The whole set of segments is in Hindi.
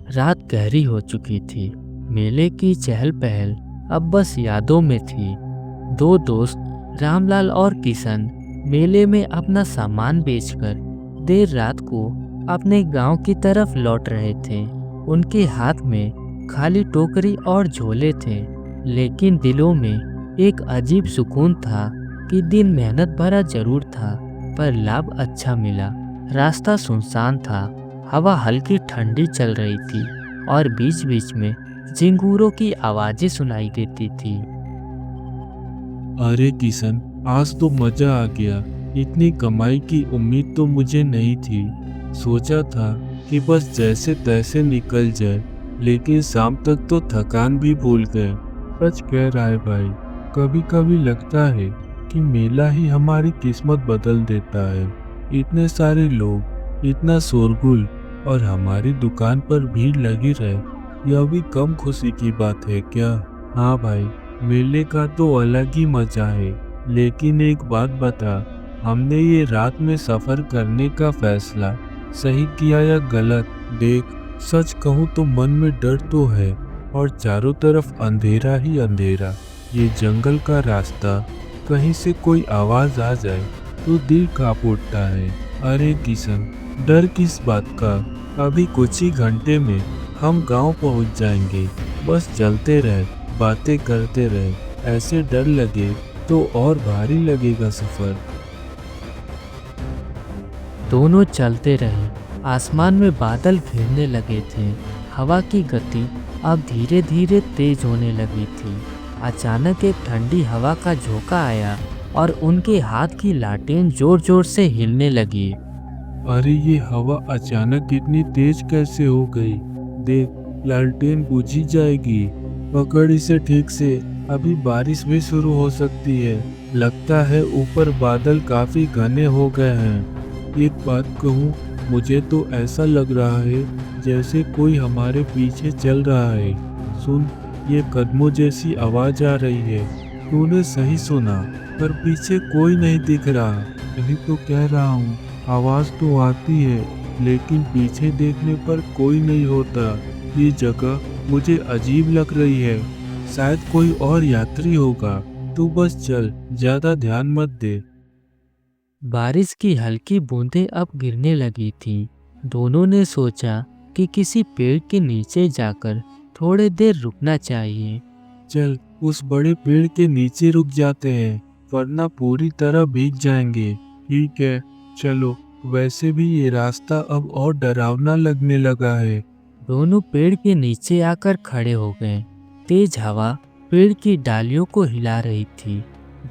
रात गहरी हो चुकी थी। मेले की चहल पहल अब बस यादों में थी। दो दोस्त रामलाल और किशन मेले में अपना सामान बेचकर देर रात को अपने गांव की तरफ लौट रहे थे। उनके हाथ में खाली टोकरी और झोले थे, लेकिन दिलों में एक अजीब सुकून था कि दिन मेहनत भरा जरूर था, पर लाभ अच्छा मिला। रास्ता सुनसान था, हवा हल्की ठंडी चल रही थी और बीच बीच में झिंगूरों की आवाजें सुनाई देती थी। अरे किशन, आज तो मजा आ गया। इतनी कमाई की उम्मीद तो मुझे नहीं थी। सोचा था कि बस जैसे तैसे निकल जाए, लेकिन शाम तक तो थकान भी भूल गए। सच कह रहा है भाई, कभी कभी लगता है कि मेला ही हमारी किस्मत बदल देता है। इतने सारे लोग, इतना शोरगुल, और हमारी दुकान पर भीड़ लगी रहे, यह भी कम खुशी की बात है क्या? हाँ भाई, मेले का तो अलग ही मजा है। लेकिन एक बात बता, हमने ये रात में सफर करने का फैसला सही किया या गलत? देख, सच कहूँ तो मन में डर तो है, और चारों तरफ अंधेरा ही अंधेरा। ये जंगल का रास्ता, कहीं से कोई आवाज आ जाए तो दिल कांप उठता है। अरे किशन, डर किस बात का? अभी कुछ ही घंटे में हम गांव पहुंच जाएंगे। बस चलते रहे, बातें करते रहे। ऐसे डर लगे तो और भारी लगेगा सफर। दोनों चलते रहे। आसमान में बादल घिरने लगे थे। हवा की गति अब धीरे धीरे तेज होने लगी थी। अचानक एक ठंडी हवा का झोंका आया और उनके हाथ की लाटेन जोर जोर से हिलने लगी। अरे ये हवा अचानक इतनी तेज कैसे हो गई? देख, लालटेन बुझी जाएगी। पकड़ इसे ठीक से, अभी बारिश भी शुरू हो सकती है। लगता है ऊपर बादल काफी घने हो गए हैं। एक बात कहूँ, मुझे तो ऐसा लग रहा है जैसे कोई हमारे पीछे चल रहा है। सुन, ये कदमों जैसी आवाज आ रही है। तूने सही सुना, पर पीछे कोई नहीं दिख रहा। यही तो कह रहा हूँ, आवाज तो आती है, लेकिन पीछे देखने पर कोई नहीं होता। ये जगह मुझे अजीब लग रही है। शायद कोई और यात्री होगा। तू बस चल, ज्यादा ध्यान मत दे। बारिश की हल्की बूंदें अब गिरने लगी थीं। दोनों ने सोचा कि किसी पेड़ के नीचे जाकर थोड़ी देर रुकना चाहिए। चल, उस बड़े पेड़ के नीचे रुक जाते हैं, वरना पूरी तरह भीग जाएंगे। ठीक है, चलो। वैसे भी ये रास्ता अब और डरावना लगने लगा है। दोनों पेड़ के नीचे आकर खड़े हो गए। तेज हवा पेड़ की डालियों को हिला रही थी।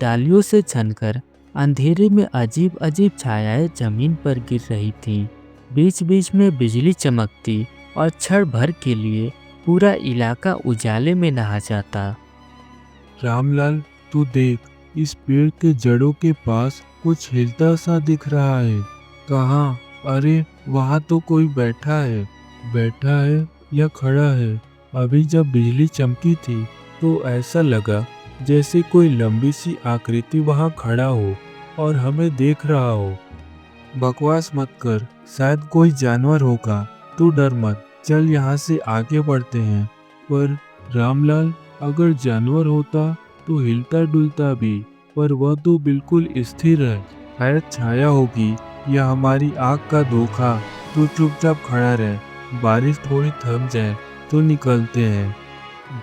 डालियों से छनकर अंधेरे में अजीब अजीब छायाएं जमीन पर गिर रही थीं। बीच बीच में बिजली चमकती और क्षण भर के लिए पूरा इलाका उजाले में नहा जाता। रामलाल, तू देख, इस पेड़ के जड़ों के पास कुछ हिलता सा दिख रहा है। कहाँ? अरे, वहाँ तो कोई बैठा है। बैठा है या खड़ा है? अभी जब बिजली चमकी थी तो ऐसा लगा जैसे कोई लंबी सी आकृति वहाँ खड़ा हो और हमें देख रहा हो। बकवास मत कर, शायद कोई जानवर होगा। तू डर मत, चल यहाँ से आगे बढ़ते हैं। पर रामलाल, अगर जानवर होता तो हिलता डुलता भी, पर वह तो बिल्कुल स्थिर है। शायद छाया होगी या हमारी आँख का धोखा। तू चुपचाप खड़ा रह, बारिश थोड़ी थम जाए तो निकलते हैं।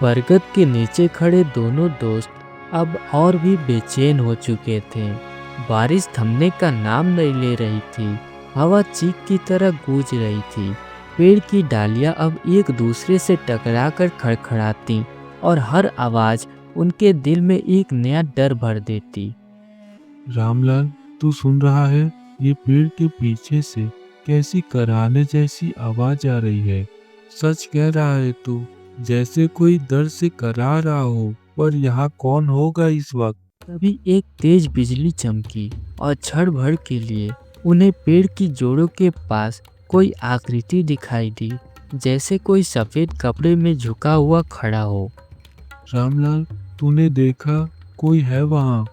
बरगद के नीचे खड़े दोनों दोस्त अब और भी बेचैन हो चुके थे। बारिश थमने का नाम नहीं ले रही थी। हवा चीख की तरह गूंज रही थी। पेड़ की डालियां अब एक दूसरे से टकराकर खड़खड़ाती और हर आवाज उनके दिल में एक नया डर भर देती। रामलाल, तू सुन रहा है? ये पेड़ के पीछे से कैसी कराहने जैसी आवाज आ रही है। सच कह रहा है तू? जैसे कोई दर्द से करा रहा हो। पर यहाँ कौन होगा इस वक्त? तभी एक तेज बिजली चमकी और क्षण भर के लिए उन्हें पेड़ की जोड़ों के पास कोई आकृति दिखाई दी, जैसे कोई सफेद कपड़े में झुका हुआ खड़ा हो। रामलाल, तूने देखा? कोई है वहाँ?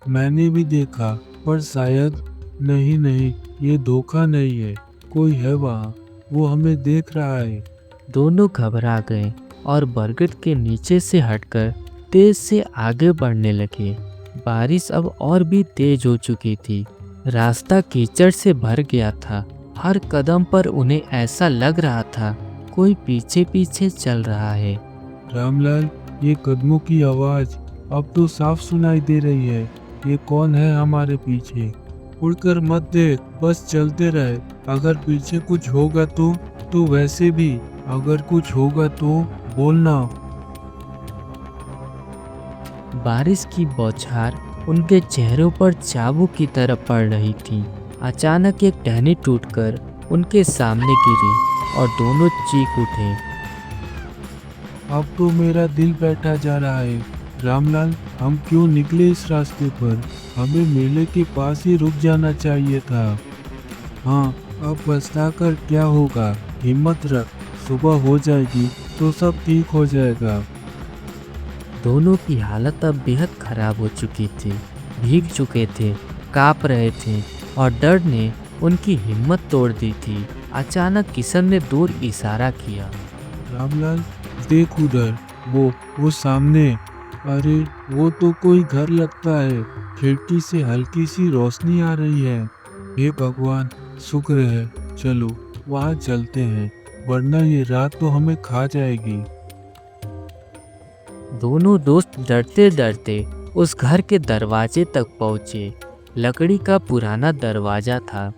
मैंने भी देखा, पर शायद नहीं नहीं, ये धोखा नहीं है। कोई है वहाँ, वो हमें देख रहा है। दोनों घबरा गए और बरगद के नीचे से हटकर तेज से आगे बढ़ने लगे। बारिश अब और भी तेज हो चुकी थी। रास्ता कीचड़ से भर गया था। हर कदम पर उन्हें ऐसा लग रहा था कोई पीछे पीछे चल रहा है। रामलाल, ये कदमों की आवाज अब तो साफ सुनाई दे रही है। ये कौन है हमारे पीछे? उड़कर मत देख, बस चलते रहे। अगर पीछे कुछ होगा तो वैसे भी अगर कुछ होगा तो बोलना। बारिश की बौछार उनके चेहरों पर चाबुक की तरह पड़ रही थी। अचानक एक टहनी टूटकर उनके सामने गिरी और दोनों चीख उठे। अब तो मेरा दिल बैठा जा रहा है। रामलाल, हम क्यों निकले इस रास्ते पर? हमें मेले के पास ही रुक जाना चाहिए था। हाँ, अब पछता कर क्या होगा? हिम्मत रख, सुबह हो जाएगी तो सब ठीक हो जाएगा। दोनों की हालत अब बेहद खराब हो चुकी थी। भीग चुके थे, कांप रहे थे और डर ने उनकी हिम्मत तोड़ दी थी। अचानक किशन ने दूर इशारा किया। रामलाल, देख उधर, वो सामने। अरे, वो तो कोई घर लगता है। खिड़की से हल्की सी रोशनी आ रही है। हे भगवान, शुक्र है। चलो वहाँ चलते हैं, वरना ये रात तो हमें खा जाएगी। दोनों दोस्त डरते डरते उस घर के दरवाजे तक पहुंचे। लकड़ी का पुराना दरवाजा था।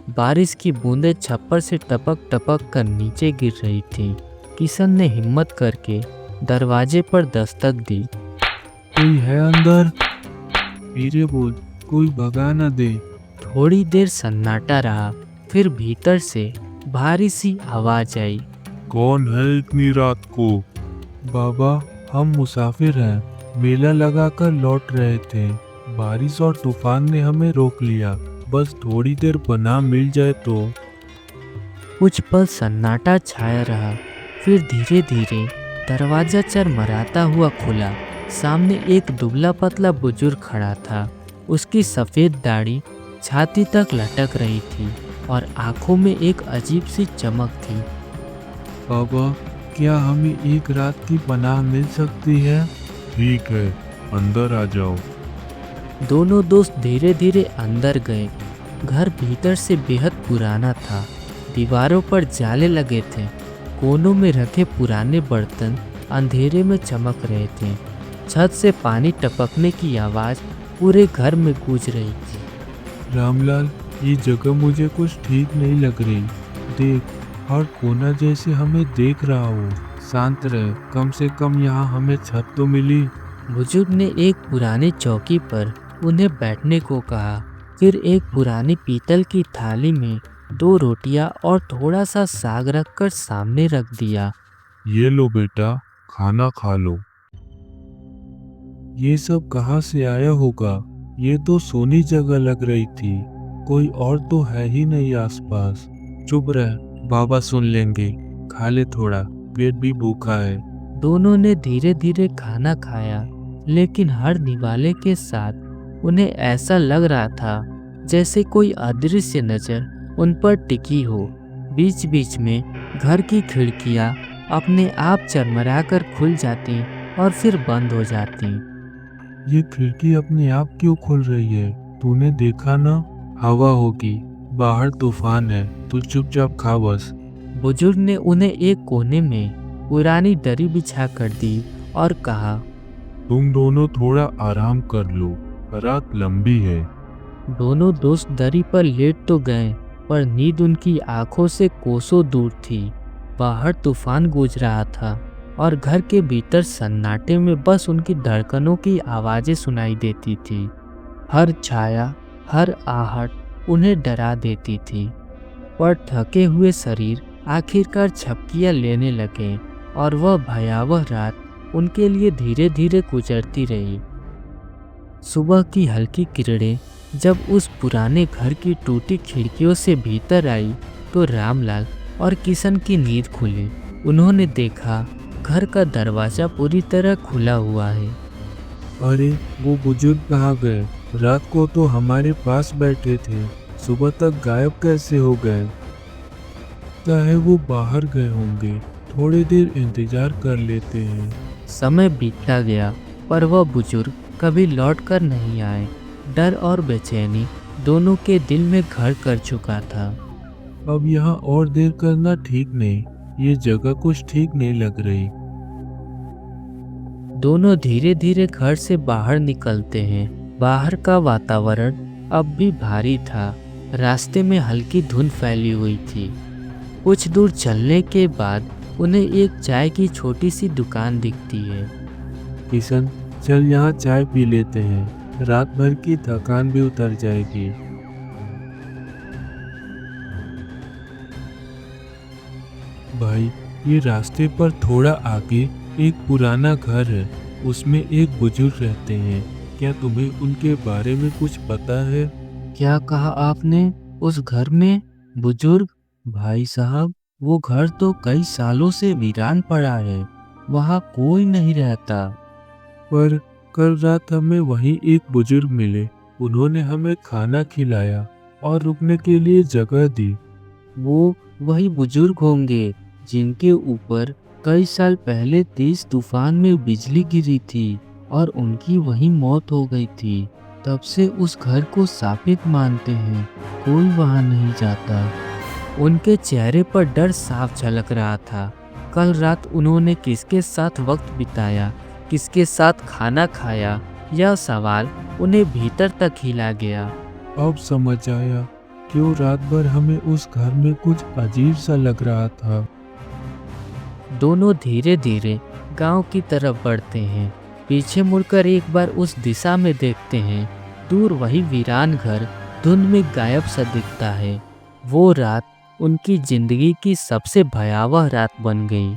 बारिश की बूंदें छप्पर से टपक टपक कर नीचे गिर रही थी। किशन ने हिम्मत करके दरवाजे पर दस्तक दी। कोई है अंदर? धीरे बोल, कोई भगा न दे। थोड़ी देर सन्नाटा रहा, फिर भीतर से भारी सी आवाज आई। कौन है इतनी रात को? बाबा, हम मुसाफिर हैं। मेला लगाकर लौट रहे थे। बारिश और तूफान ने हमें रोक लिया। बस थोड़ी देर पनाह मिल जाए तो। कुछ पल सन्नाटा छाया रहा, फिर धीरे धीरे दरवाजा चरमराता हुआ खुला। सामने एक दुबला पतला बुजुर्ग खड़ा था। उसकी सफ़ेद दाढ़ी छाती तक लटक रही थी और आंखों में एक अजीब सी चमक थी। बाबा, क्या हमें एक रात की पनाह मिल सकती है? ठीक है, अंदर आ जाओ। दोनों दोस्त धीरे धीरे अंदर गए। घर भीतर से बेहद पुराना था। दीवारों पर जाले लगे थे। कोनों में रखे पुराने बर्तन अंधेरे में चमक रहे थे। छत से पानी टपकने की आवाज़ पूरे घर में गूंज रही थी। रामलाल, ये जगह मुझे कुछ ठीक नहीं लग रही। देख, हर कोना जैसे हमें देख रहा हो। शांत रह, कम से कम यहाँ हमें छत तो मिली। बुजुर्ग ने एक पुरानी चौकी पर उन्हें बैठने को कहा। फिर एक पुरानी पीतल की थाली में 2 रोटियां और थोड़ा सा साग रखकर सामने रख दिया। ये लो बेटा, खाना खा लो। ये सब कहाँ से आया होगा? ये तो सोनी जगह लग रही थी। कोई और तो है ही नहीं आसपास। चुप रह, बाबा सुन लेंगे। खा ले थोड़ा, पेट भी भूखा है। दोनों ने धीरे धीरे खाना खाया, लेकिन हर निवाले के साथ उन्हें ऐसा लग रहा था जैसे कोई अदृश्य नजर उन पर टिकी हो। बीच बीच में घर की खिड़कियां अपने आप चरमराकर खुल जाती और फिर बंद हो जाती। ये खिड़की अपने आप क्यों खुल रही है? तूने देखा ना? हवा होगी, बाहर तूफान है। तू चुपचाप खा बस। बुजुर्ग ने उन्हें एक कोने में पुरानी दरी बिछा कर दी और कहा, तुम दोनों थोड़ा आराम कर लो, रात लंबी है। दोनों दोस्त दरी पर लेट तो गए, पर नींद उनकी आंखों से कोसों दूर थी। बाहर तूफान गूंज रहा था और घर के भीतर सन्नाटे में बस उनकी धड़कनों की आवाज़ें सुनाई देती थी। हर छाया, हर आहट उन्हें डरा देती थी। पर थके हुए शरीर आखिरकार झपकियां लेने लगे और वह भयावह रात उनके लिए धीरे धीरे गुजरती रही। सुबह की हल्की किरणें जब उस पुराने घर की टूटी खिड़कियों से भीतर आई तो रामलाल और किशन की नींद खुली। उन्होंने देखा घर का दरवाजा पूरी तरह खुला हुआ है। अरे, वो बुजुर्ग कहाँ गए? रात को तो हमारे पास बैठे थे, सुबह तक गायब कैसे हो गए? लगता है वो बाहर गए होंगे। थोड़ी देर इंतजार कर लेते हैं। समय बीतता गया पर वह बुजुर्ग कभी लौट कर नहीं आए। डर और बेचैनी दोनों के दिल में घर कर चुका था। अब यहाँ और देर करना ठीक नहीं, ये जगह कुछ ठीक नहीं लग रही। दोनों धीरे धीरे घर से बाहर निकलते हैं। बाहर का वातावरण अब भी भारी था। रास्ते में हल्की धुंध फैली हुई थी। कुछ दूर चलने के बाद उन्हें एक चाय की छोटी सी दुकान दिखती है। किशन, चल यहाँ चाय पी लेते हैं, रात भर की थकान भी उतर जाएगी। भाई, ये रास्ते पर थोड़ा आगे एक पुराना घर है, उसमें एक बुजुर्ग रहते हैं। क्या तुम्हें उनके बारे में कुछ पता है? क्या कहा आपने? उस घर में बुजुर्ग? भाई साहब, वो घर तो कई सालों से वीरान पड़ा है। वहाँ कोई नहीं रहता। पर कल रात हमें वहीं एक बुजुर्ग मिले। उन्होंने हमें खाना खिलाया और रुकने के लिए जगह दी। वो वही बुजुर्ग होंगे जिनके ऊपर कई साल पहले तेज तूफान में बिजली गिरी थी और उनकी वहीं मौत हो गई थी। तब से उस घर को शापित मानते हैं। कोई वहां नहीं जाता। उनके चेहरे पर डर साफ झलक रहा था। कल रात उन्होंने किसके साथ वक्त बिताया, किसके साथ खाना खाया, यह सवाल उन्हें भीतर तक हिला गया। अब समझ आया क्यों रात भर हमें उस घर में कुछ अजीब सा लग रहा था। दोनों धीरे धीरे गांव की तरफ बढ़ते हैं। पीछे मुड़कर एक बार उस दिशा में देखते हैं। दूर वही वीरान घर धुंध में गायब सा दिखता है। वो रात उनकी जिंदगी की सबसे भयावह रात बन गई।